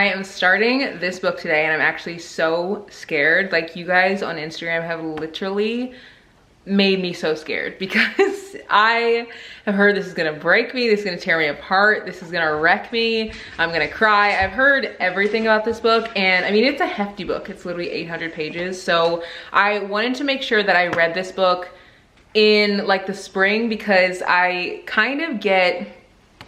I am starting this book today and I'm actually so scared. Like, you guys on Instagram have literally made me so scared because I have heard this is gonna break me, this is gonna tear me apart, this is gonna wreck me, I'm gonna cry. I've heard everything about this book, and I mean, it's a hefty book. It's literally 800 pages. So I wanted to make sure that I read this book in like the spring, because I kind of get,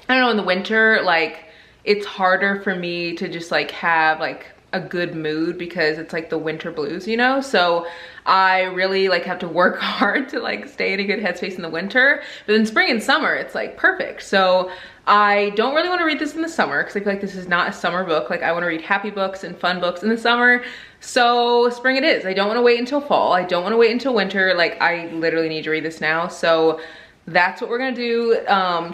I don't know, in the winter, like it's harder for me to just like have like a good mood because it's like the winter blues, you know? So I really like have to work hard to like stay in a good headspace in the winter, but in spring and summer it's like perfect. So I don't really want to read this in the summer because I feel like this is not a summer book. Like, I want to read happy books and fun books in the summer. So spring it is. I don't want to wait until fall. I don't want to wait until winter. Like, I literally need to read this now. So that's what we're gonna do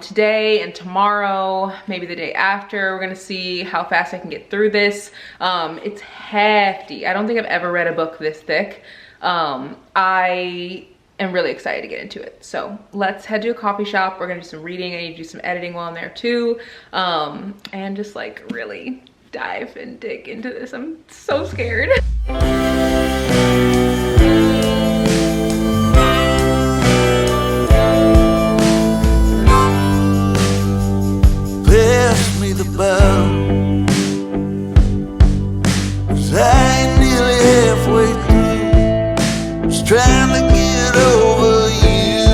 today and tomorrow, maybe the day after. We're gonna see how fast I can get through this. It's hefty. I don't think I've ever read a book this thick. I am really excited to get into it. So let's head to a coffee shop. We're gonna do some reading. I need to do some editing while I'm there too. And just like really dive and dig into this. I'm so scared. Bell, 'cause I ain't nearly halfway through, just trying to get over you.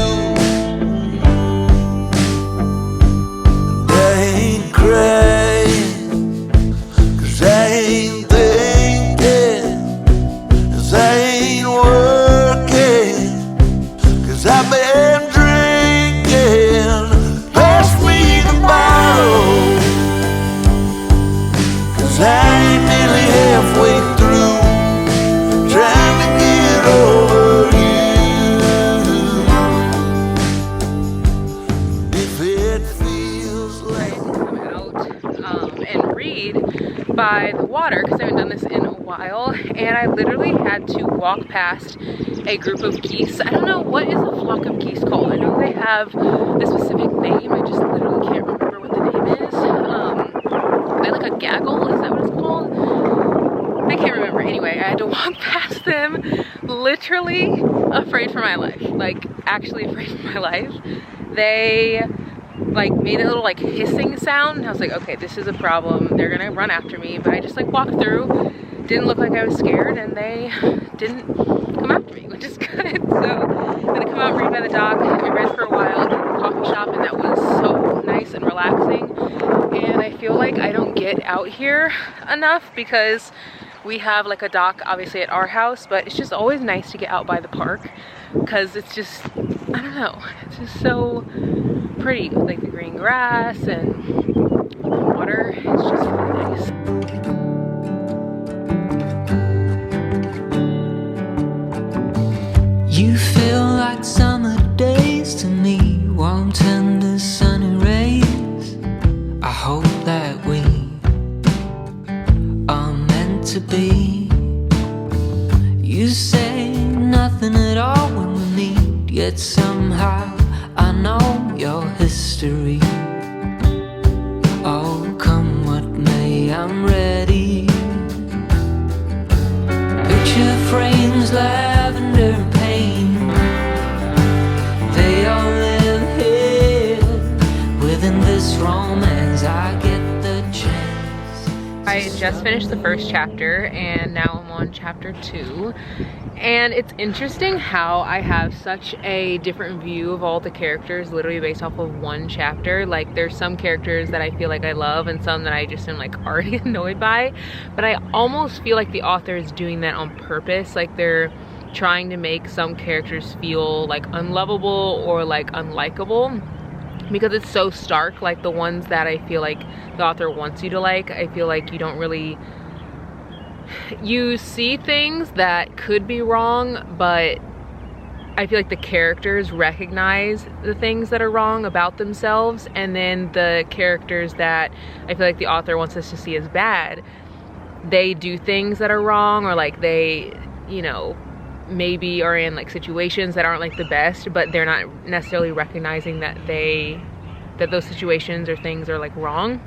And I ain't crying, 'cause I ain't thinking, 'cause I ain't working, 'cause I've been drinking. Pass me the bottle, I ain't nearly halfway through, trying to get over you. If it feels like come out and read by the water, because I haven't done this in a while, and I literally had to walk past a group of geese. I don't know, what is a flock of geese called? I know they have a specific name, I just literally can't remember what the name is. They like a gaggle, is that what it's called? I can't remember. Anyway, I had to walk past them, literally afraid for my life, like actually afraid for my life. They like made a little like hissing sound, and I was like, okay, this is a problem, they're gonna run after me. But I just like walked through, didn't look like I was scared, and they didn't come after me, which is good. So I'm gonna come out and read by the dock. I read for a while at the coffee shop, and that was so nice and relaxing. And I feel like I don't get out here enough because we have like a dock obviously at our house, but it's just always nice to get out by the park because it's just, I don't know, it's just so pretty with like the green grass and the water. It's just really nice. You feel like summer days to me, warm, tender, sunny rays. I hope that we are meant to be. You say nothing at all when we meet, yet somehow I know your history. Oh, come what may, I'm ready. Picture frames, lavender and pain, they all live here within this romance. I get the chance. I just finished the first chapter and now I'm on chapter 2. And it's interesting how I have such a different view of all the characters literally based off of one chapter. Like, there's some characters that I feel like I love and some that I just am like already annoyed by. But I almost feel like the author is doing that on purpose. Like, they're trying to make some characters feel like unlovable or like unlikable because it's so stark. Like the ones that I feel like the author wants you to like, I feel like you don't really, you see things that could be wrong, but I feel like the characters recognize the things that are wrong about themselves, and then the characters that I feel like the author wants us to see as bad, they do things that are wrong, or like they, you know, maybe are in like situations that aren't like the best, but they're not necessarily recognizing that those situations or things are like wrong.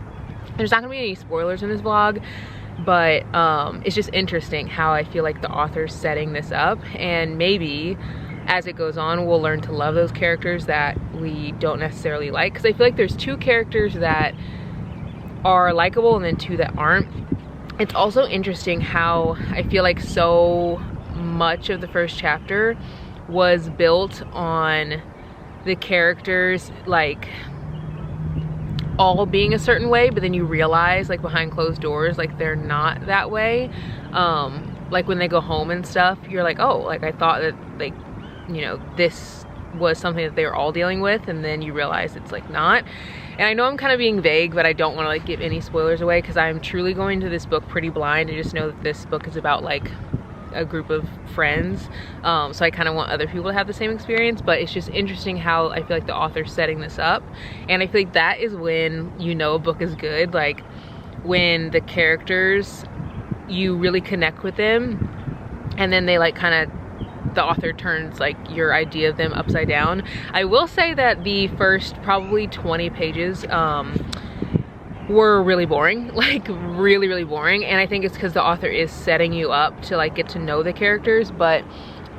There's not gonna be any spoilers in this vlog, but it's just interesting how I feel like the author's setting this up, and maybe as it goes on we'll learn to love those characters that we don't necessarily like, because I feel like there's 2 characters that are likable and then 2 that aren't. It's also interesting how I feel like so much of the first chapter was built on the characters like all being a certain way, but then you realize like behind closed doors like they're not that way. Like when they go home and stuff, you're like, oh, like I thought that, like, you know, this was something that they were all dealing with, and then you realize it's like not. And I know I'm kind of being vague, but I don't want to like give any spoilers away, because I'm truly going to this book pretty blind. I just know that this book is about like a group of friends, so I kind of want other people to have the same experience. But it's just interesting how I feel like the author's setting this up, and I feel like that is when you know a book is good, like when the characters, you really connect with them, and then they like kind of, the author turns like your idea of them upside down. I will say that the first probably 20 pages were really boring, like really boring, and I think it's because the author is setting you up to like get to know the characters. But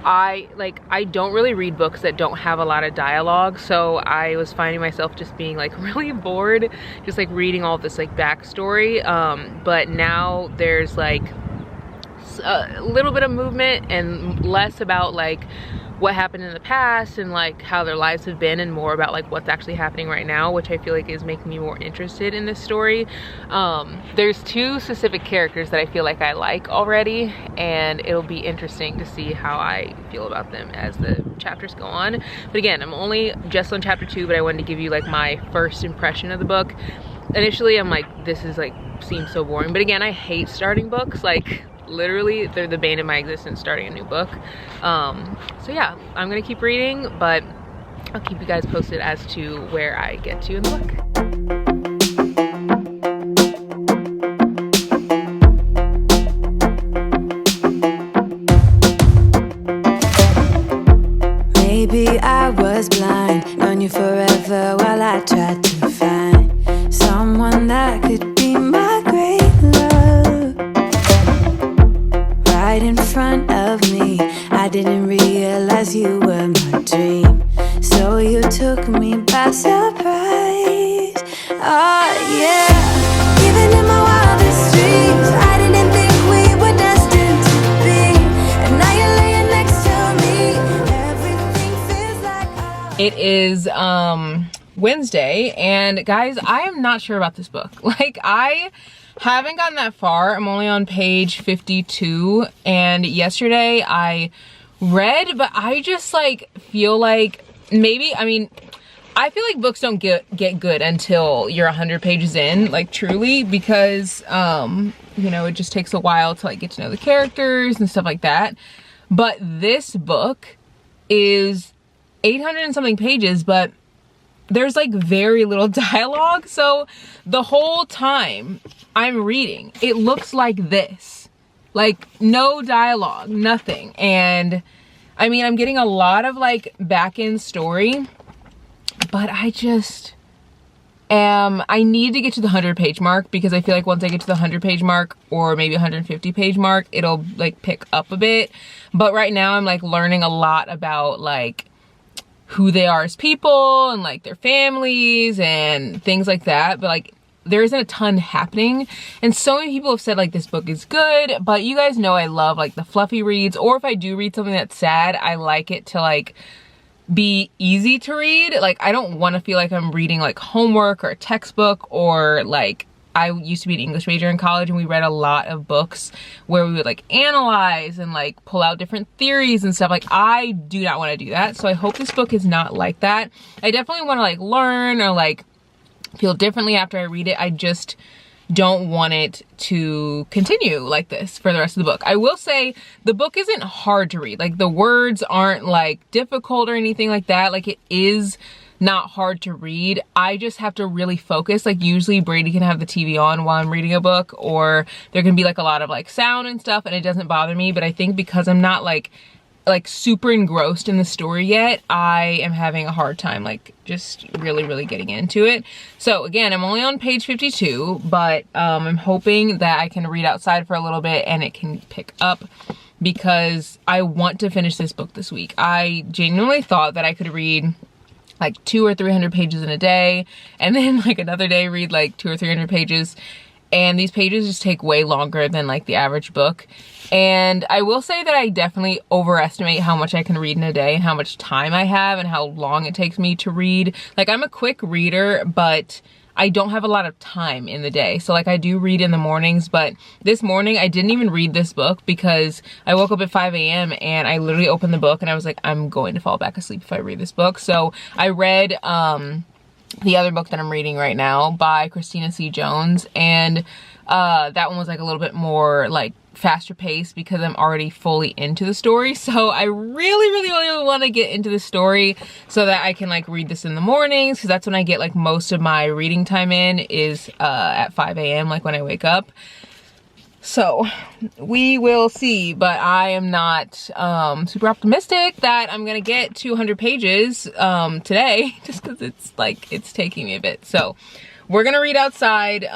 I don't really read books that don't have a lot of dialogue, so I was finding myself just being like really bored, just like reading all this like backstory. But now there's like a little bit of movement and less about like what happened in the past and like how their lives have been, and more about like what's actually happening right now, which I feel like is making me more interested in this story. There's 2 specific characters that I feel like I like already, and it'll be interesting to see how I feel about them as the chapters go on. But again, I'm only just on chapter 2, but I wanted to give you like my first impression of the book. Initially I'm like, this is like seems so boring, but again, I hate starting books. Like literally they're the bane of my existence, starting a new book. So yeah, I'm gonna keep reading, but I'll keep you guys posted as to where I get to in the book. Maybe I was blind, known you forever while I tried to find someone that could be my great love. Right in front of me, I didn't realize you were my dream, so you took me by surprise. Oh yeah, even in my wildest dreams, I didn't think we were destined to be, and now you're laying next to me. Everything feels like It is Wednesday, and guys, I am not sure about this book. Like, I haven't gotten that far. I'm only on page 52, and yesterday I read, but I just like feel like maybe, I mean, I feel like books don't get good until you're 100 pages in, like truly, because you know, it just takes a while to like get to know the characters and stuff like that. But this book is 800 and something pages, but there's like very little dialogue. So the whole time I'm reading, it looks like this, like no dialogue, nothing. And I mean, I'm getting a lot of like back end story, but I just I need to get to the 100 page mark, because I feel like once I get to the 100 page mark, or maybe 150 page mark, it'll like pick up a bit. But right now I'm like learning a lot about like who they are as people and like their families and things like that. But like there isn't a ton happening, and so many people have said like this book is good, but you guys know I love like the fluffy reads, or if I do read something that's sad, I like it to like be easy to read. Like I don't want to feel like I'm reading like homework or a textbook, or like I used to be an English major in college, and we read a lot of books where we would like analyze and like pull out different theories and stuff. Like I do not want to do that. So I hope this book is not like that. I definitely want to like learn or like feel differently after I read it. I just don't want it to continue like this for the rest of the book. I will say the book isn't hard to read. Like the words aren't like difficult or anything like that. Like it is not hard to read. I just have to really focus. Like usually Brady can have the TV on while I'm reading a book, or there can be like a lot of like sound and stuff, and it doesn't bother me. But I think because I'm not like like super engrossed in the story yet, I am having a hard time like just really getting into it. So again, I'm only on page 52, but I'm hoping that I can read outside for a little bit and it can pick up, because I want to finish this book this week. I genuinely thought that I could read like 200 or 300 pages in a day, and then like another day read like 200 or 300 pages. And these pages just take way longer than like the average book. And I will say that I definitely overestimate how much I can read in a day and how much time I have and how long it takes me to read. Like, I'm a quick reader, but I don't have a lot of time in the day. So like, I do read in the mornings, but this morning I didn't even read this book because I woke up at 5 a.m. and I literally opened the book and I was like, I'm going to fall back asleep if I read this book. So I read the other book that I'm reading right now by Christina C. Jones, and that one was like a little bit more like faster paced because I'm already fully into the story. So I really want to get into the story so that I can like read this in the mornings, because that's when I get like most of my reading time in is at 5 a.m. like when I wake up. So we will see, but I am not super optimistic that I'm gonna get 200 pages today, just because it's like it's taking me a bit. So we're gonna read outside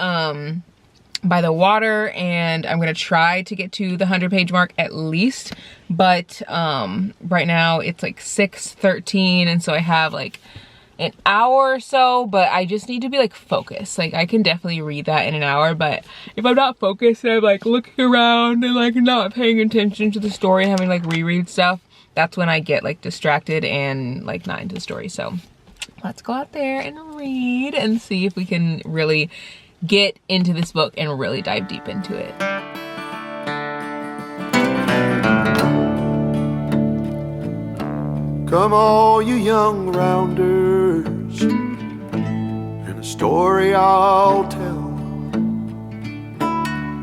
by the water, and I'm gonna try to get to the 100-page mark at least. But right now it's like 6:13, and so I have like an hour or so, but I just need to be like focused. Like, I can definitely read that in an hour, but if I'm not focused and I'm like looking around and like not paying attention to the story and having like reread stuff, that's when I get like distracted and like not into the story. So let's go out there and read and see if we can really get into this book and really dive deep into it. Come all you young rounders, and a story I'll tell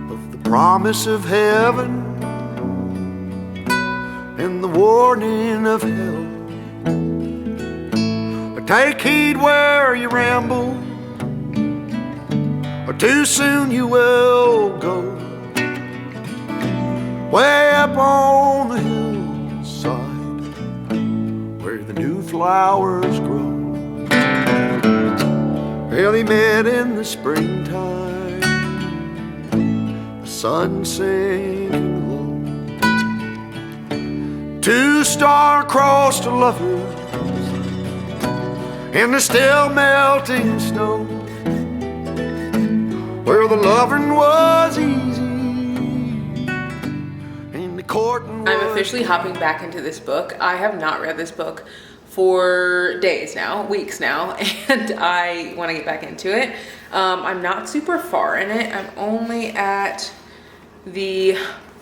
of the promise of heaven and the warning of hell. Take heed where you ramble, or too soon you will go. Way up on the hillside where the new flowers grow. Well, he met in the springtime, the sun sinking low. Two star-crossed lovers in the still melting snow, where the loving was easy and the courting was... I'm officially hopping back into this book. I have not read this book for days now, weeks now, and I want to get back into it. I'm not super far in it. I'm only at the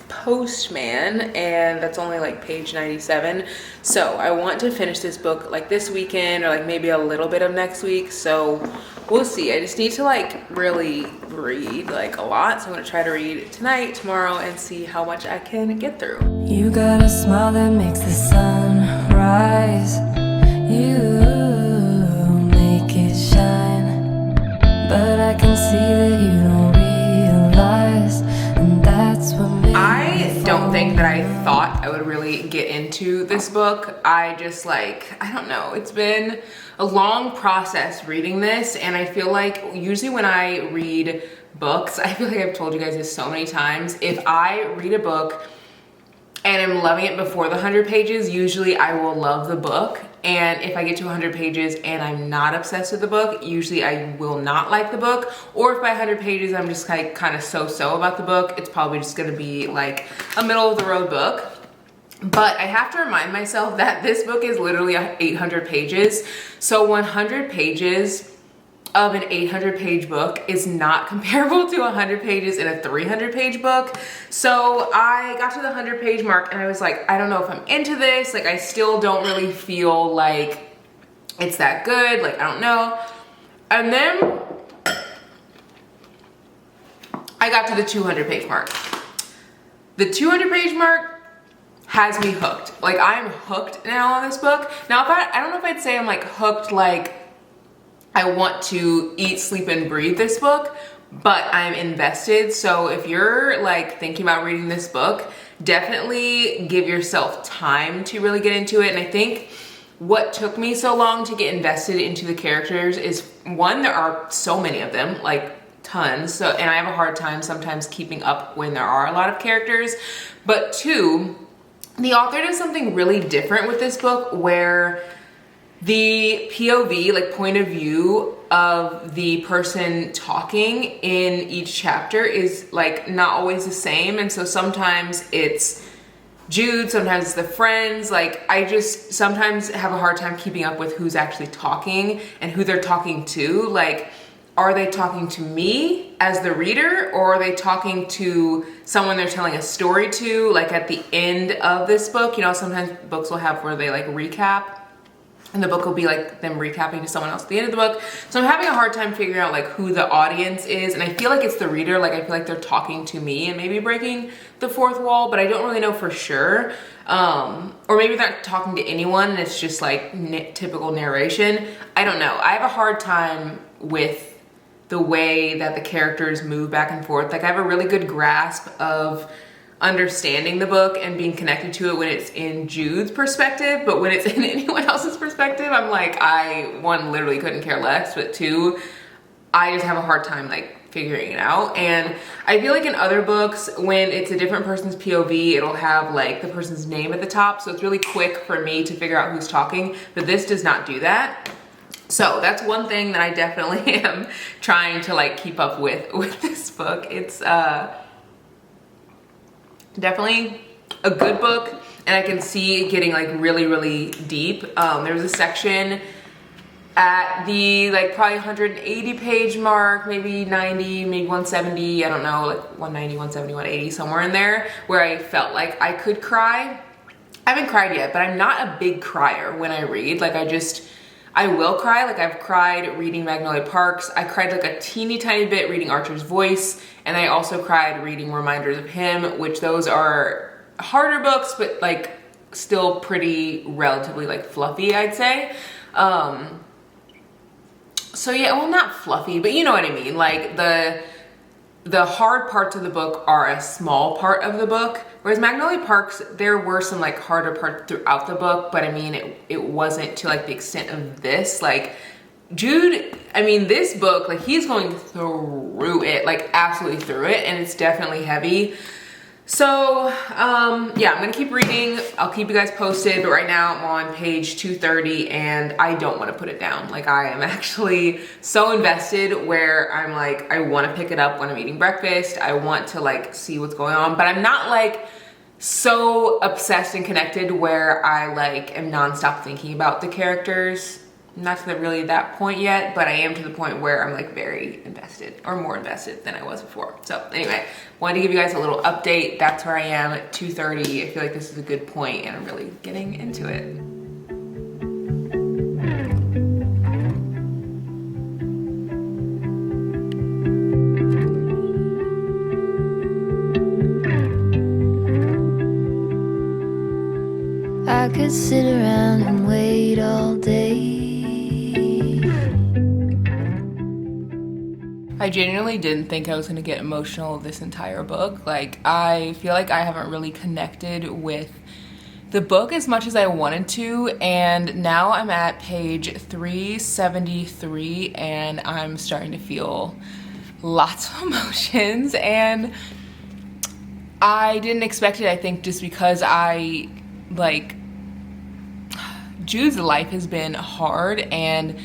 Postman, and that's only like page 97. So I want to finish this book like this weekend, or like maybe a little bit of next week. So we'll see. I just need to like really read like a lot. So I'm gonna try to read tonight, tomorrow, and see how much I can get through. You got a smile that makes the sun rise. You make it shine, but I can see that you don't realize, and that's what makes I don't think that I thought I would really get into this book. I just like, I don't know, it's been a long process reading this, and I feel like usually when I read books, I feel like I've told you guys this so many times, if I read a book and I'm loving it before the 100 pages, usually I will love the book. And if I get to 100 pages and I'm not obsessed with the book, usually I will not like the book. Or if by 100 pages I'm just like kind of so-so about the book, it's probably just gonna be like a middle of the road book. But I have to remind myself that this book is literally 800 pages. So 100 pages of an 800-page book is not comparable to 100 pages in a 300-page book. So I got to the 100-page mark and I was like, I don't know if I'm into this. Like, I still don't really feel like it's that good. Like, I don't know. And then I got to the 200-page mark. The 200-page mark has me hooked. Like, I'm hooked now on this book. Now, I don't know if I'd say I'm like hooked, like I want to eat, sleep, and breathe this book, but I'm invested. So if you're like thinking about reading this book definitely give yourself time to really get into it. And I think what took me so long to get invested into the characters is, one, there are so many of them, like tons. So, and I have a hard time sometimes keeping up when there are a lot of characters. But two, the author does something really different with this book where the POV, like point of view of the person talking in each chapter is like not always the same. And so sometimes it's Jude, sometimes it's the friends. Like I just sometimes have a hard time keeping up with who's actually talking and who they're talking to. Like, are they talking to me as the reader, or are they talking to someone they're telling a story to? Like at the end of this book, you know, sometimes books will have where they like recap, and the book will be like them recapping to someone else at the end of the book. So I'm having a hard time figuring out like who the audience is, and I feel like it's the reader. Like I feel like they're talking to me and maybe breaking the fourth wall, but I don't really know for sure. Or maybe they're not talking to anyone and it's just like typical narration. I don't know. I have a hard time with the way that the characters move back and forth. Like I have a really good grasp of understanding the book and being connected to it when it's in Jude's perspective, but when it's in anyone else's perspective, I'm like, I, one, literally couldn't care less, but two, I just have a hard time like figuring it out. And I feel like in other books, when it's a different person's POV, it'll have like the person's name at the top, so it's really quick for me to figure out who's talking, but this does not do that. So that's one thing that I definitely am trying to like keep up with this book. It's definitely a good book, and I can see it getting like really, really deep. There was a section at the like probably 180 page mark, maybe 90, maybe 170, I don't know, like 190, 170, 180, somewhere in there, where I felt like I could cry. I haven't cried yet, but I'm not a big crier when I read. Like I will cry. Like I've cried reading Magnolia Parks. I cried like a teeny tiny bit reading Archer's Voice. And I also cried reading Reminders of Him, which those are harder books, but like still pretty relatively like fluffy, I'd say. So yeah, well, not fluffy, but you know what I mean? Like the hard parts of the book are a small part of the book, whereas Magnolia Parks, there were some like harder parts throughout the book, but I mean, it wasn't to like the extent of this. Like Jude, I mean, this book, like he's going through it, like absolutely through it, and it's definitely heavy. So yeah, I'm gonna keep reading. I'll keep you guys posted, but right now I'm on page 230 and I don't want to put it down. Like I am actually so invested where I'm like, I want to pick it up when I'm eating breakfast. I want to like see what's going on, but I'm not like so obsessed and connected where I like am nonstop thinking about the characters. Not to really that point yet, but I am to the point where I'm like very invested, or more invested than I was before. So anyway, wanted to give you guys a little update. That's where I am at 2:30. I feel like this is a good point and I'm really getting into it. I could sit around and wait all day. I genuinely didn't think I was gonna get emotional this entire book. Like, I feel like I haven't really connected with the book as much as I wanted to, and now I'm at page 373 and I'm starting to feel lots of emotions, and I didn't expect it, I think, just because Jude's life has been hard and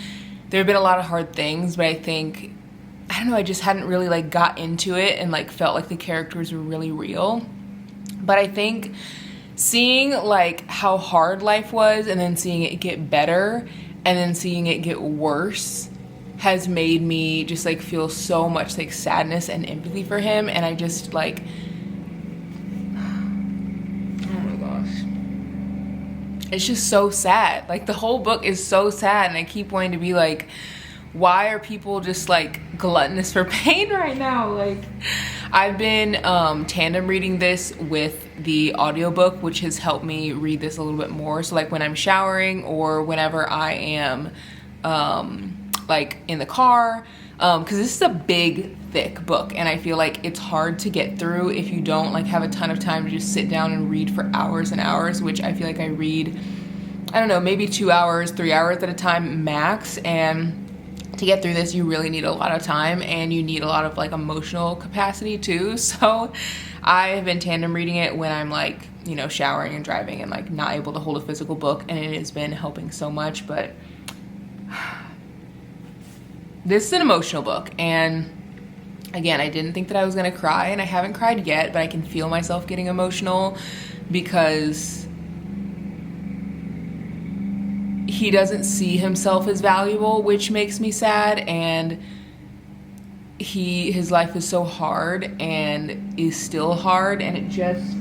there have been a lot of hard things, but I think, I don't know, I just hadn't really like got into it and like felt like the characters were really real. But I think seeing like how hard life was and then seeing it get better and then seeing it get worse has made me just like feel so much like sadness and empathy for him. And I just like, oh my gosh, it's just so sad. Like the whole book is so sad, and I keep wanting to be like, why are people just like gluttonous for pain right now? Like I've been tandem reading this with the audiobook, which has helped me read this a little bit more. So like when I'm showering or whenever I am like in the car, because this is a big, thick book, and I feel like it's hard to get through if you don't like have a ton of time to just sit down and read for hours and hours, which I feel like I read, I don't know, maybe 2 hours, 3 hours at a time max. And to get through this, you really need a lot of time, and you need a lot of like emotional capacity too. So I have been tandem reading it when I'm like, you know, showering and driving and like not able to hold a physical book, and it has been helping so much. But this is an emotional book, and again, I didn't think that I was gonna cry, and I haven't cried yet, but I can feel myself getting emotional because he doesn't see himself as valuable, which makes me sad. And his life is so hard and is still hard, and it just,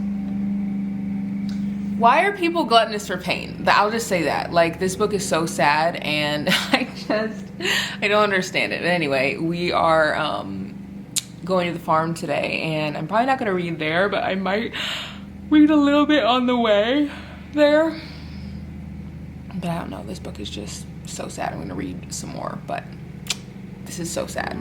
why are people gluttonous for pain? I'll just say that. Like, this book is so sad, and I don't understand it. But anyway, we are going to the farm today, and I'm probably not gonna read there, but I might read a little bit on the way there. But I don't know, this book is just so sad. I'm gonna read some more, but this is so sad.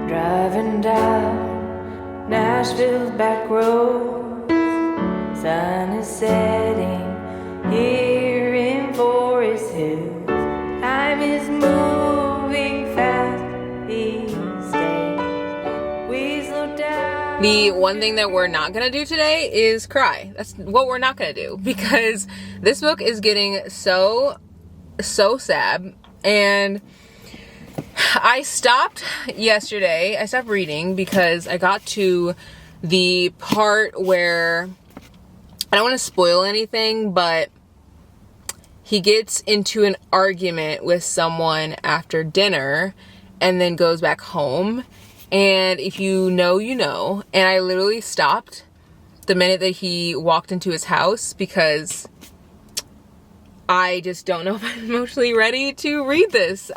Driving down Nashville's back road, sun is setting here in Forest Hills. Time is moving fast these days. We slow down. The one thing that we're not gonna do today is cry. That's what we're not gonna do, because this book is getting so sad. And I stopped yesterday. I stopped reading because I got to the part where, I don't want to spoil anything, but he gets into an argument with someone after dinner and then goes back home. And if you know, you know. And I literally stopped the minute that he walked into his house because I just don't know if I'm emotionally ready to read this.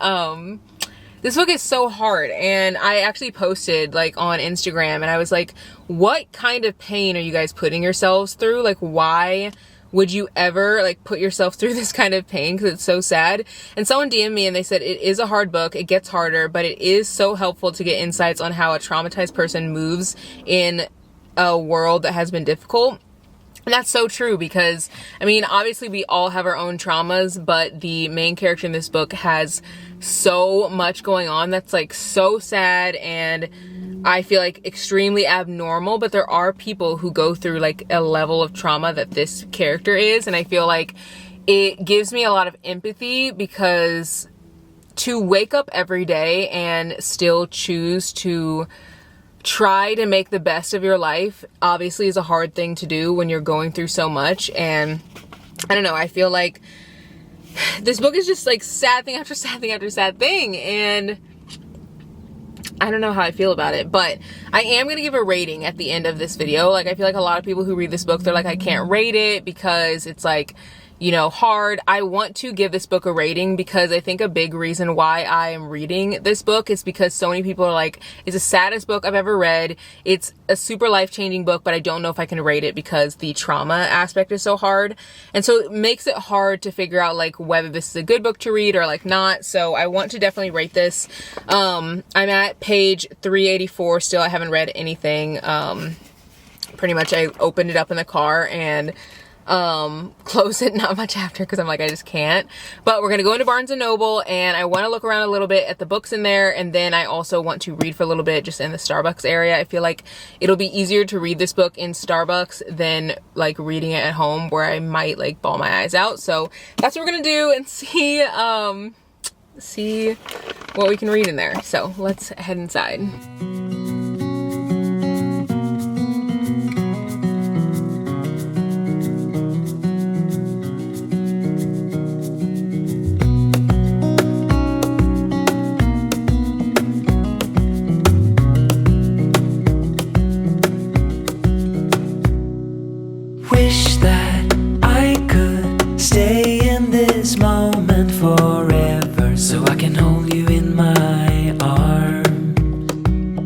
This book is so hard, and I actually posted like on Instagram, and I was like, what kind of pain are you guys putting yourselves through? Like, why would you ever like put yourself through this kind of pain? Because it's so sad. And someone DM'd me and they said it is a hard book, it gets harder, but it is so helpful to get insights on how a traumatized person moves in a world that has been difficult. And that's so true, because I mean, obviously we all have our own traumas, but the main character in this book has so much going on that's like so sad, and I feel like extremely abnormal. But there are people who go through like a level of trauma that this character is, and I feel like it gives me a lot of empathy, because to wake up every day and still choose to try to make the best of your life obviously is a hard thing to do when you're going through so much. And I don't know, I feel like this book is just like sad thing after sad thing after sad thing, and I don't know how I feel about it. But I am gonna give a rating at the end of this video. Like, I feel like a lot of people who read this book, they're like, I can't rate it because it's like, you know, hard. I want to give this book a rating because I think a big reason why I am reading this book is because so many people are like, it's the saddest book I've ever read. It's a super life-changing book, but I don't know if I can rate it because the trauma aspect is so hard. And so it makes it hard to figure out like whether this is a good book to read or like not. So I want to definitely rate this. I'm at page 384 still. I haven't read anything. Pretty much I opened it up in the car and close it not much after because I'm like, I just can't. But we're gonna go into Barnes & Noble, and I want to look around a little bit at the books in there, and then I also want to read for a little bit just in the Starbucks area. I feel like it'll be easier to read this book in Starbucks than like reading it at home, where I might like bawl my eyes out. So that's what we're gonna do, and see what we can read in there. So let's head inside. Wish that I could stay in this moment forever, so I can hold you in my arms.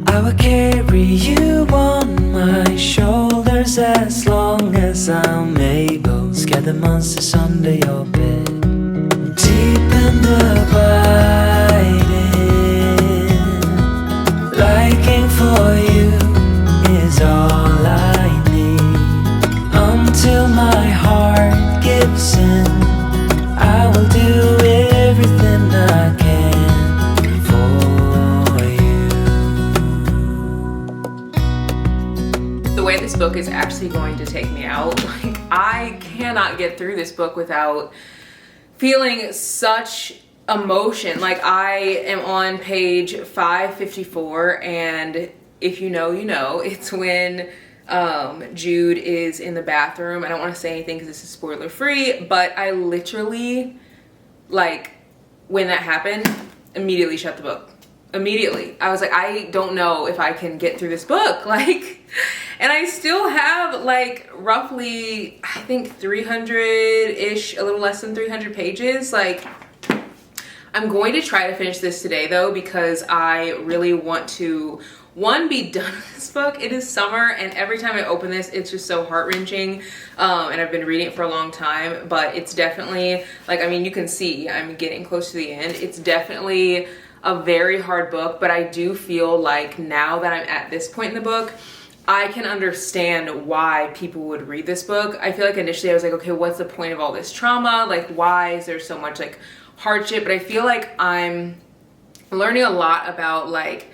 I will carry you on my shoulders just as long as I'm able. Scare the monsters under your bed. Deep and abiding, liking for you is all I need. Until my heart gives in, I will do everything I can for you. The way this book is actually going to take me out, like, I cannot get through this book without feeling such emotion. Like, I am on page 554, and if you know, you know. It's when Jude is in the bathroom. I don't want to say anything because this is spoiler free, but I literally, like, when that happened, immediately shut the book. Immediately. I was like, I don't know if I can get through this book. Like, and I still have like roughly, I think 300-ish, a little less than 300 pages. Like, I'm going to try to finish this today though, because I really want to, one, be done with this book. It is summer, and every time I open this, it's just so heart-wrenching. And I've been reading it for a long time, but it's definitely, like, I mean, you can see I'm getting close to the end. It's definitely a very hard book, but I do feel like now that I'm at this point in the book, I can understand why people would read this book. I feel like initially I was like, okay, what's the point of all this trauma? Like, why is there so much like hardship? But I feel like I'm learning a lot about like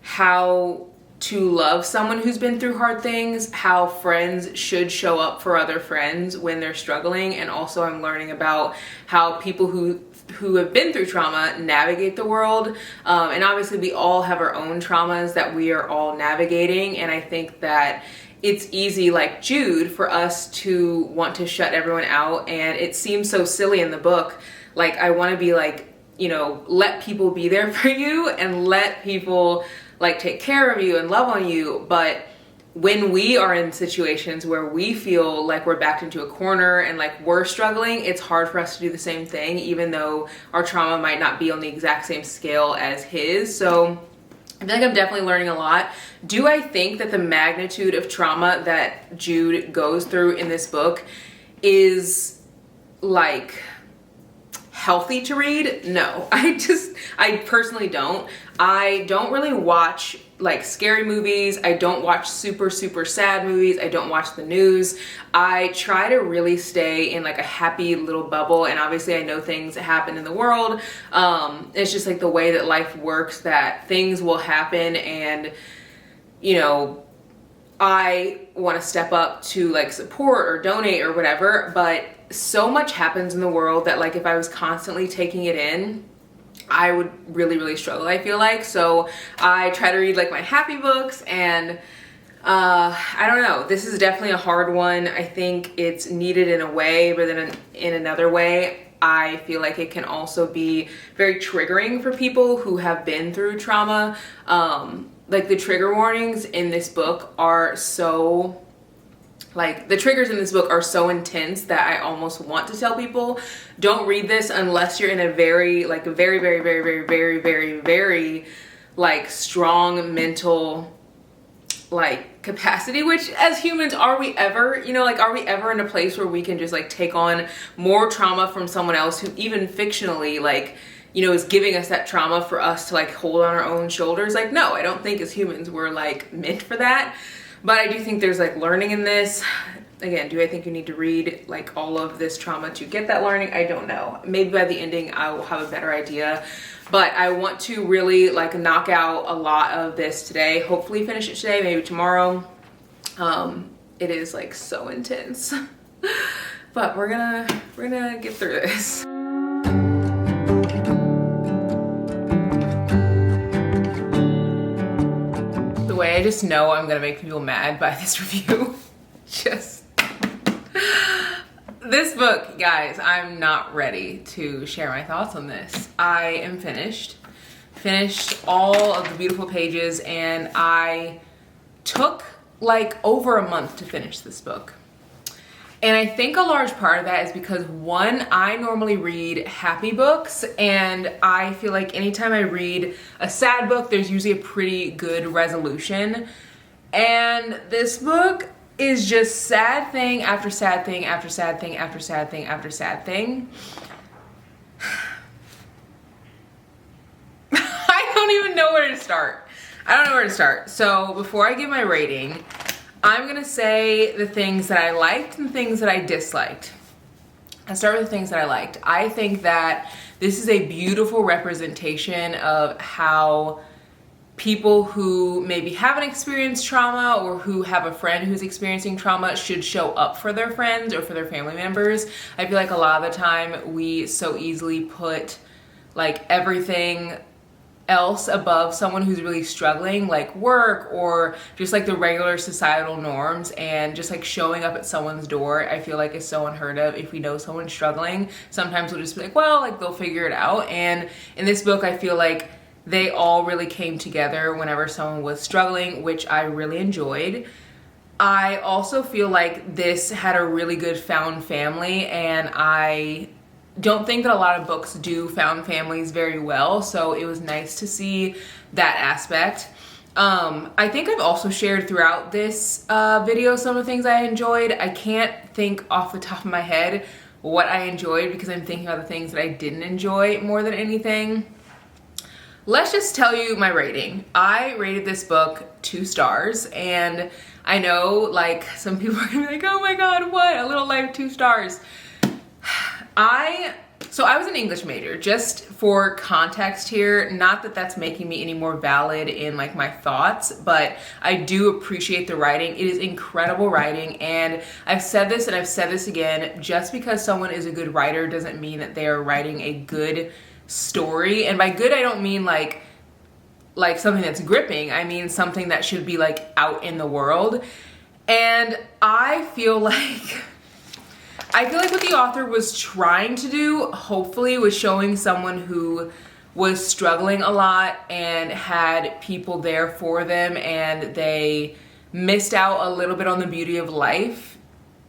how to love someone who's been through hard things, how friends should show up for other friends when they're struggling, and also I'm learning about how people who have been through trauma navigate the world. And obviously we all have our own traumas that we are all navigating, and I think that it's easy, like Jude, for us to want to shut everyone out, and it seems so silly in the book. Like, I want to be like, you know, let people be there for you and let people like take care of you and love on you. But when we are in situations where we feel like we're backed into a corner and like we're struggling, it's hard for us to do the same thing, even though our trauma might not be on the exact same scale as his. So I feel like I'm definitely learning a lot. Do I think that the magnitude of trauma that Jude goes through in this book is like healthy to read? No, I personally don't. I don't really watch like scary movies. I don't watch super sad movies. I don't watch the news. I try to really stay in like a happy little bubble, and obviously I know things happen in the world. It's just like the way that life works, that things will happen, and you know, I want to step up to like support or donate or whatever, but so much happens in the world that like if I was constantly taking it in, I would really struggle, I feel like. So I try to read like my happy books, and I don't know, this is definitely a hard one. I think it's needed in a way, but then in another way, I feel like it can also be very triggering for people who have been through trauma. Like the trigger warnings in this book are so, like the triggers in this book are so intense that I almost want to tell people, don't read this unless you're in a very like very like strong mental like capacity, which as humans, are we ever, you know, like are we ever in a place where we can just like take on more trauma from someone else who even fictionally like, you know, is giving us that trauma for us to like hold on our own shoulders? Like, no, I don't think as humans we're like meant for that. But I do think there's like learning in this. Again, do I think you need to read like all of this trauma to get that learning? I don't know. Maybe by the ending I will have a better idea. But I want to really like knock out a lot of this today. Hopefully finish it today, maybe tomorrow. It is like so intense. But we're gonna get through this. The way I just know I'm gonna make people mad by this review. Just this book, guys, I'm not ready to share my thoughts on this. I am finished all of the beautiful pages, and I took like over a month to finish this book. And I think a large part of that is because, one, I normally read happy books, and I feel like anytime I read a sad book, there's usually a pretty good resolution. And this book is just sad thing after sad thing after sad thing after sad thing after sad thing. I don't even know where to start. I don't know where to start. So before I give my rating, I'm gonna say the things that I liked and things that I disliked. I'll start with the things that I liked. I think that this is a beautiful representation of how people who maybe haven't experienced trauma or who have a friend who's experiencing trauma should show up for their friends or for their family members. I feel like a lot of the time we so easily put like everything else above someone who's really struggling, like work or just like the regular societal norms, and just like showing up at someone's door I feel like is so unheard of. If we know someone's struggling, sometimes we'll just be like, well, like they'll figure it out. And in this book I feel like they all really came together whenever someone was struggling, which I really enjoyed. I also feel like this had a really good found family, and I don't think that a lot of books do found families very well, so it was nice to see that aspect. I think I've also shared throughout this video some of the things I enjoyed. I can't think off the top of my head what I enjoyed because I'm thinking about the things that I didn't enjoy more than anything. Let's just tell you my rating. I rated this book 2 stars, and I know like some people are gonna be like, oh my god, what? A Little Life 2 stars. So I was an English major, just for context here, not that that's making me any more valid in like my thoughts, but I do appreciate the writing. It is incredible writing, and I've said this and I've said this again, just because someone is a good writer doesn't mean that they are writing a good story. And by good I don't mean like something that's gripping, I mean something that should be like out in the world. And I feel like what the author was trying to do, hopefully, was showing someone who was struggling a lot and had people there for them, and they missed out a little bit on the beauty of life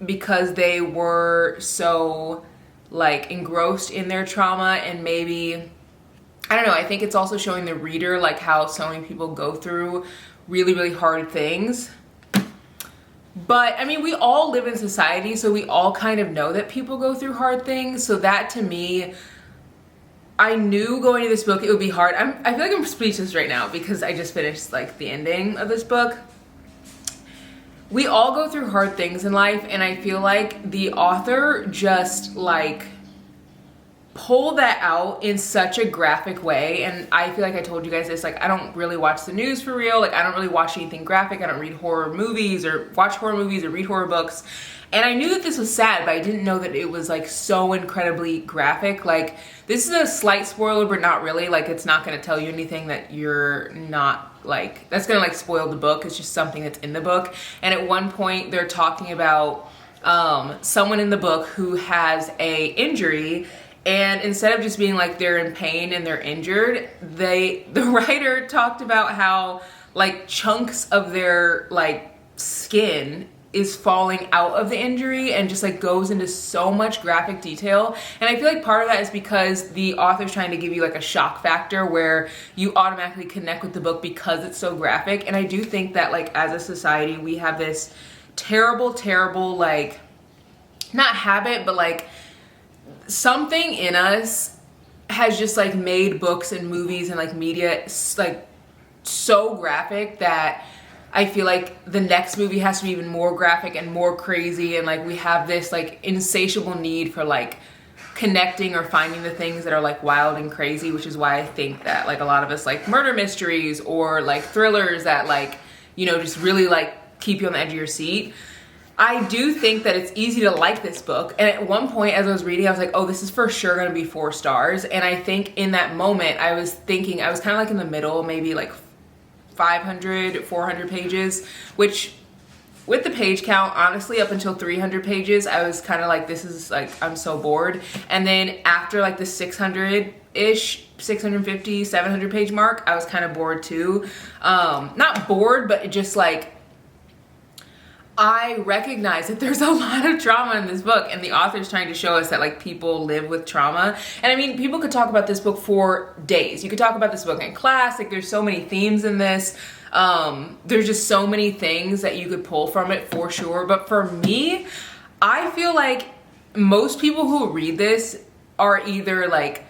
because they were so like engrossed in their trauma. And maybe, I don't know, I think it's also showing the reader like how so many people go through really, really hard things. But I mean, we all live in society, so we all kind of know that people go through hard things. So that, to me, I knew going to this book it would be hard. I feel like I'm speechless right now because I just finished like the ending of this book. We all go through hard things in life, and I feel like the author just like pull that out in such a graphic way. And I feel like I told you guys this, like I don't really watch the news for real, like I don't really watch anything graphic, I don't read horror movies or watch horror movies or read horror books, and I knew that this was sad, but I didn't know that it was like so incredibly graphic. Like this is a slight spoiler, but not really, like it's not going to tell you anything that you're not like, that's going to like spoil the book. It's just something that's in the book. And at one point they're talking about someone in the book who has a injury, and instead of just being like they're in pain and they're injured, the writer talked about how like chunks of their like skin is falling out of the injury, and just like goes into so much graphic detail. And I feel like part of that is because the author's trying to give you like a shock factor where you automatically connect with the book because it's so graphic. And I do think that like as a society we have this terrible like, not habit, but like something in us has just like made books and movies and like media like so graphic that I feel like the next movie has to be even more graphic and more crazy, and like we have this like insatiable need for like connecting or finding the things that are like wild and crazy, which is why I think that like a lot of us like murder mysteries or like thrillers that like, you know, just really like keep you on the edge of your seat. I do think that it's easy to like this book, and at one point as I was reading I was like, oh, this is for sure gonna be 4 stars. And I think in that moment I was thinking, I was kind of like in the middle, maybe like 500, 400 pages, which with the page count, honestly, up until 300 pages, I was kind of like, this is like, I'm so bored. And then after like the 600-ish, 650, 700 page mark, I was kind of bored too. Not bored, but just like, I recognize that there's a lot of trauma in this book, and the author's trying to show us that like people live with trauma. And I mean, people could talk about this book for days. You could talk about this book in class, like there's so many themes in this. There's just so many things that you could pull from it for sure. But for me, I feel like most people who read this are either like,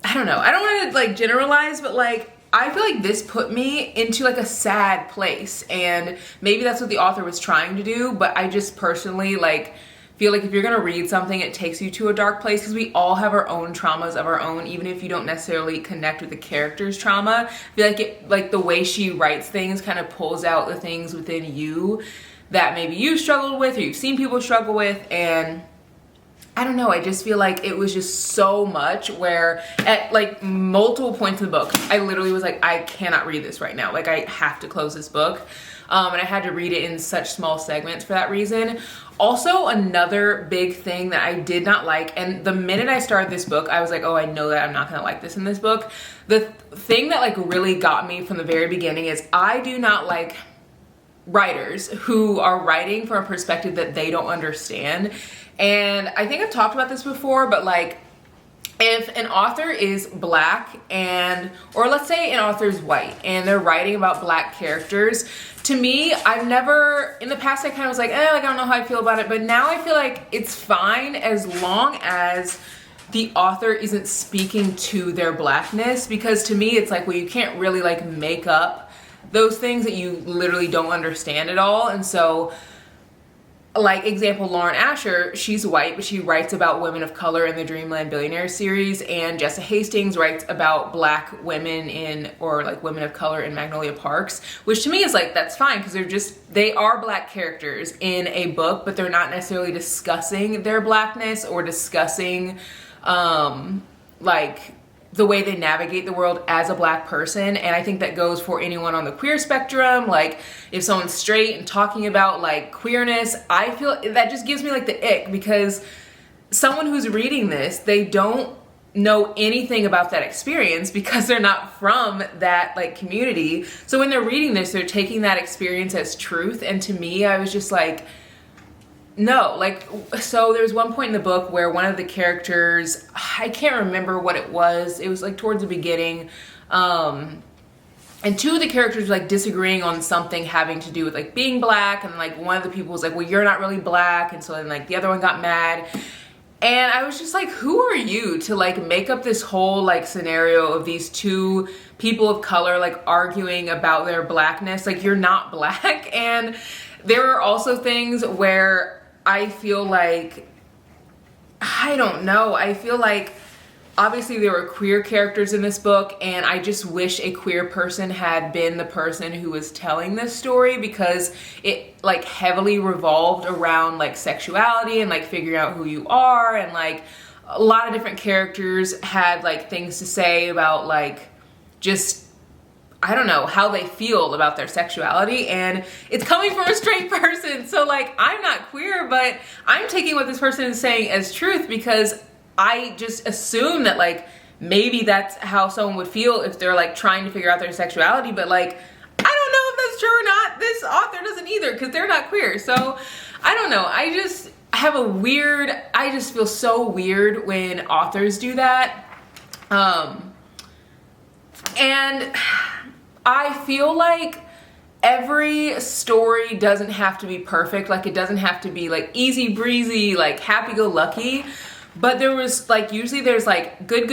I don't know, I don't want to like generalize, but like, I feel like this put me into like a sad place, and maybe that's what the author was trying to do, but I just personally like feel like if you're gonna read something, it takes you to a dark place, because we all have our own traumas of our own, even if you don't necessarily connect with the character's trauma. I feel like it, like the way she writes things kind of pulls out the things within you that maybe you struggled with or you've seen people struggle with. And I don't know, I just feel like it was just so much where at like multiple points in the book, I literally was like, I cannot read this right now. Like I have to close this book. And I had to read it in such small segments for that reason. Also, another big thing that I did not like, and the minute I started this book, I was like, oh, I know that I'm not gonna like this in this book. The thing that like really got me from the very beginning is I do not like writers who are writing from a perspective that they don't understand. And I think I've talked about this before, but like if an author is black and, or let's say an author is white and they're writing about black characters, to me, I've never, in the past I kind of was like, like I don't know how I feel about it, but now I feel like it's fine as long as the author isn't speaking to their blackness, because to me it's like, well, you can't really like make up those things that you literally don't understand at all. And so like example, Lauren Asher, she's white, but she writes about women of color in the Dreamland Billionaire series, and Jessa Hastings writes about black women in, or like women of color in Magnolia Parks, which to me is like, that's fine, because they are black characters in a book, but they're not necessarily discussing their blackness or discussing like the way they navigate the world as a black person. And I think that goes for anyone on the queer spectrum. Like if someone's straight and talking about like queerness, I feel that just gives me like the ick, because someone who's reading this, they don't know anything about that experience because they're not from that like community. So when they're reading this, they're taking that experience as truth. And to me, I was just like, no, like, so there's one point in the book where one of the characters, I can't remember what it was like towards the beginning, and two of the characters were like disagreeing on something having to do with like being black, and like one of the people was like, well, you're not really black, and so then like the other one got mad. And I was just like, who are you to like make up this whole like scenario of these two people of color like arguing about their blackness? Like, you're not black. And there are also things where I feel like, I don't know, I feel like obviously there were queer characters in this book, and I just wish a queer person had been the person who was telling this story, because it like heavily revolved around like sexuality and like figuring out who you are, and like a lot of different characters had like things to say about like just, I don't know, how they feel about their sexuality, and it's coming from a straight person. So like, I'm not queer, but I'm taking what this person is saying as truth, because I just assume that like, maybe that's how someone would feel if they're like trying to figure out their sexuality. But like, I don't know if that's true or not. This author doesn't either, because they're not queer. So I don't know. I just have I just feel so weird when authors do that. And I feel like every story doesn't have to be perfect. Like, it doesn't have to be like easy breezy, like happy-go-lucky. But there was like, usually there's like good,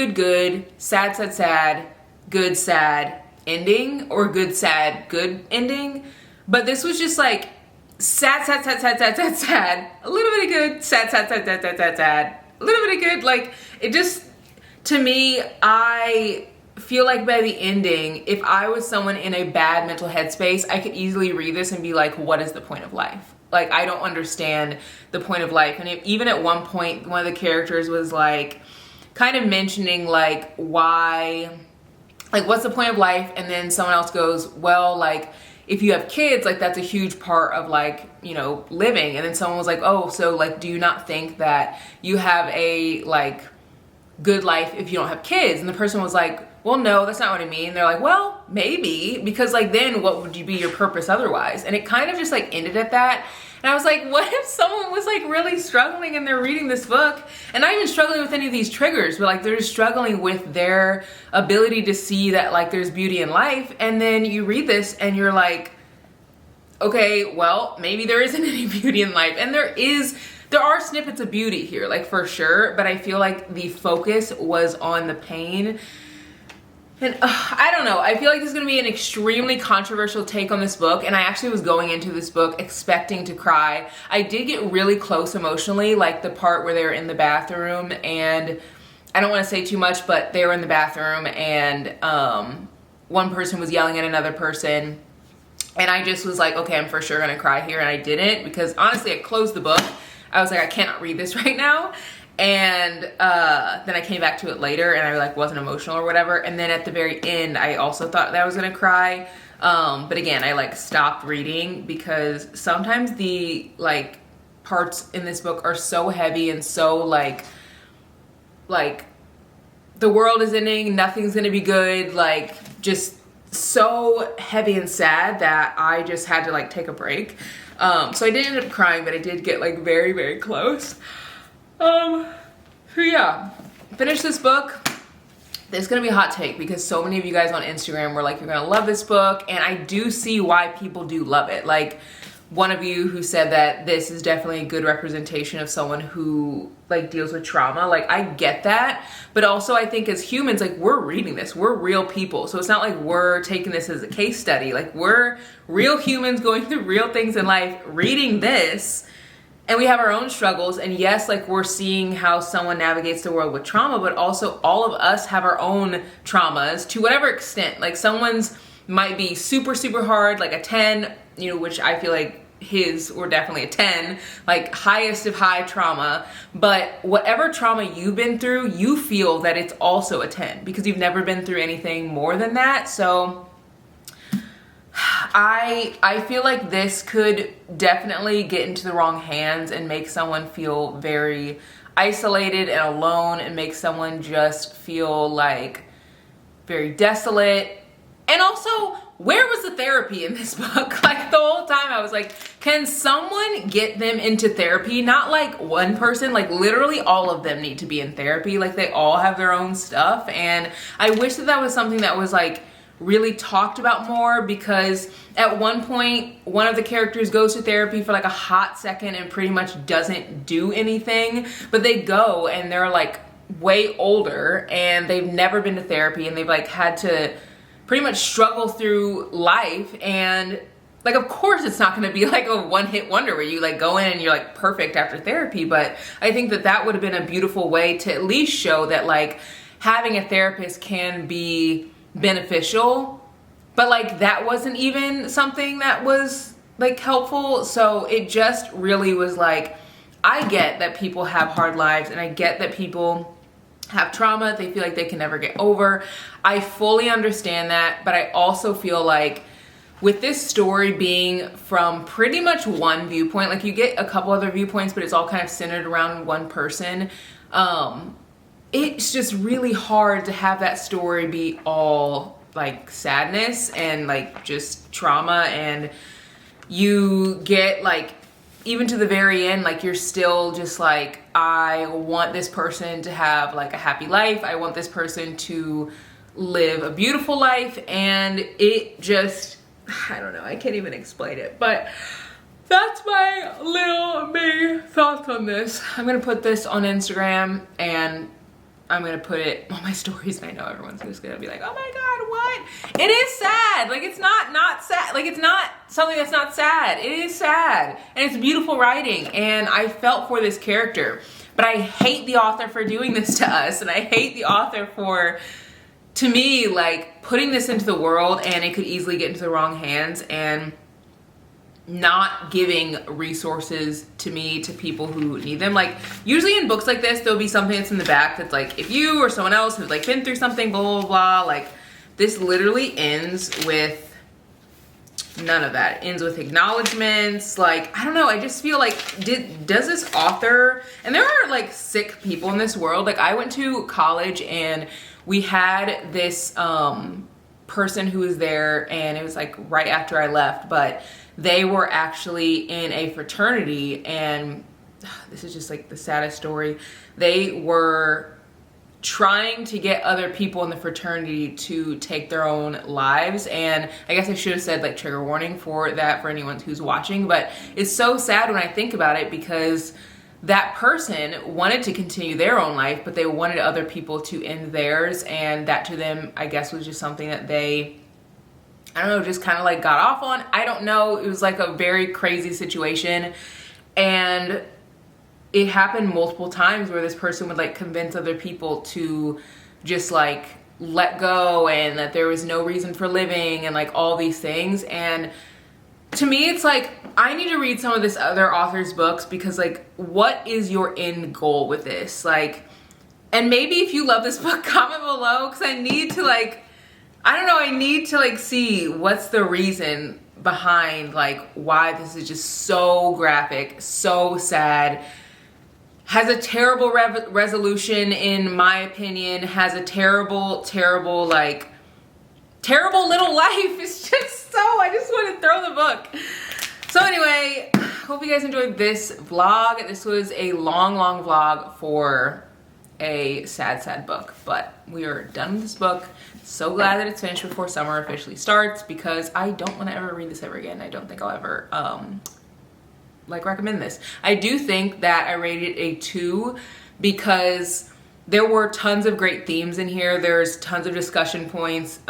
sad, good, sad ending, or good, sad, good ending. But this was just like sad, a little bit of good, sad, a little bit of good. Like, it just, to me, I feel like by the ending, if I was someone in a bad mental headspace, I could easily read this and be like, what is the point of life? Like, I don't understand the point of life. And even at one point, one of the characters was like kind of mentioning like, why, like, what's the point of life? And then someone else goes, well, like, if you have kids, like, that's a huge part of like, you know, living. And then someone was like, oh, so like, do you not think that you have a like good life if you don't have kids? And the person was like, well, no, that's not what I mean. They're like, well, maybe, because like, then what would you be your purpose otherwise? And it kind of just like ended at that. And I was like, what if someone was like really struggling and they're reading this book and not even struggling with any of these triggers, but like they're just struggling with their ability to see that like there's beauty in life, and then you read this and you're like, okay, well, maybe there isn't any beauty in life. And there are snippets of beauty here, like for sure, but I feel like the focus was on the pain. And I don't know, I feel like this is gonna be an extremely controversial take on this book, and I actually was going into this book expecting to cry. I did get really close emotionally, like the part where they were in the bathroom, and I don't wanna say too much, but they were in the bathroom and one person was yelling at another person, and I just was like, okay, I'm for sure gonna cry here, and I didn't, because honestly, I closed the book. I was like, I cannot read this right now. And then I came back to it later and I like wasn't emotional or whatever. And then at the very end, I also thought that I was gonna cry. But again, I like stopped reading because sometimes the like parts in this book are so heavy and so like the world is ending, nothing's gonna be good, like just so heavy and sad that I just had to like take a break. So I didn't end up crying, but I did get like very, very close. So yeah, finish this book. It's gonna be a hot take because so many of you guys on Instagram were like, you're gonna love this book, and I do see why people do love it. Like one of you who said that this is definitely a good representation of someone who like deals with trauma. Like I get that, but also I think as humans, like we're reading this, we're real people. So it's not like we're taking this as a case study. Like we're real humans going through real things in life, reading this, and we have our own struggles. And yes, like we're seeing how someone navigates the world with trauma, but also all of us have our own traumas to whatever extent. Like someone's might be super, super hard, like a 10, you know, which I feel like his were definitely a 10, like highest of high trauma. But whatever trauma you've been through, you feel that it's also a 10 because you've never been through anything more than that. So I feel like this could definitely get into the wrong hands and make someone feel very isolated and alone, and make someone just feel like very desolate. And also, where was the therapy in this book? Like the whole time I was like, can someone get them into therapy? Not like one person, like literally all of them need to be in therapy. Like they all have their own stuff. And I wish that that was something that was like really talked about more, because at one point, one of the characters goes to therapy for like a hot second and pretty much doesn't do anything, but they go and they're like way older and they've never been to therapy, and they've like had to pretty much struggle through life. And like, of course it's not going to be like a one-hit wonder where you like go in and you're like perfect after therapy, but I think that that would have been a beautiful way to at least show that like having a therapist can be beneficial. But like that wasn't even something that was like helpful. So it just really was like, I get that people have hard lives, and I get that people have trauma they feel like they can never get over. I fully understand that, but I also feel like with this story being from pretty much one viewpoint, like you get a couple other viewpoints, but it's all kind of centered around one person. It's just really hard to have that story be all like sadness and like just trauma, and you get like, even to the very end, like you're still just like, I want this person to have like a happy life. I want this person to live a beautiful life. And it just, I don't know, I can't even explain it, but that's my little me thoughts on this. I'm gonna put this on Instagram and I'm gonna put it on my stories, and I know everyone's just gonna be like, oh my god, what? It is sad. Like it's not sad. Like it's not something that's not sad. It is sad, and it's beautiful writing, and I felt for this character. But I hate the author for doing this to us, and I hate the author for, to me, like putting this into the world, and it could easily get into the wrong hands, and not giving resources to me to people who need them. Like usually in books like this, there'll be something that's in the back that's like, if you or someone else who's like been through something, blah, blah, blah. Like this literally ends with none of that. It ends with acknowledgements. Like, I don't know, I just feel like, does this author, and there are like sick people in this world. Like I went to college and we had this person who was there, and it was like right after I left, but they were actually in a fraternity, and this is just like the saddest story. They were trying to get other people in the fraternity to take their own lives, and I guess I should have said like trigger warning for that for anyone who's watching, but it's so sad when I think about it, because that person wanted to continue their own life, but they wanted other people to end theirs, and that to them, I guess, was just something that they, I don't know, just kind of like got off on. I don't know. It was like a very crazy situation, and it happened multiple times where this person would like convince other people to just like let go, and that there was no reason for living, and like all these things. And to me, it's like, I need to read some of this other author's books, because like, what is your end goal with this? Like, and maybe if you love this book, comment below, because I need to like, I don't know, I need to like see what's the reason behind like why this is just so graphic, so sad. Has a terrible resolution, in my opinion. Has a terrible, terrible, like, terrible little life. It's just so, I just want to throw the book. So anyway, hope you guys enjoyed this vlog. This was a long, long vlog for a sad, sad book, but we are done with this book. So glad that it's finished before summer officially starts, because I don't want to ever read this ever again. I don't think I'll ever, like, recommend this. I do think that I rated a 2 because there were tons of great themes in here. There's tons of discussion points.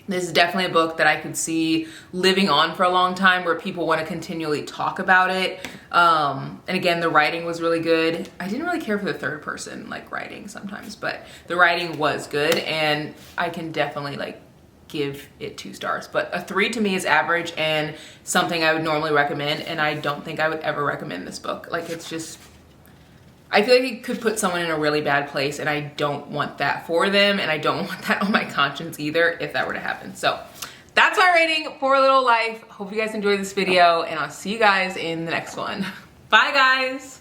This is definitely a book that I could see living on for a long time, where people want to continually talk about it. And again, the writing was really good. I didn't really care for the third person like writing sometimes, but the writing was good, and I can definitely like give it 2 stars. But a 3 to me is average, and something I would normally recommend, and I don't think I would ever recommend this book. Like, it's just, I feel like it could put someone in a really bad place, and I don't want that for them, and I don't want that on my conscience either if that were to happen. So that's my rating for A Little Life. Hope you guys enjoyed this video, and I'll see you guys in the next one. Bye guys.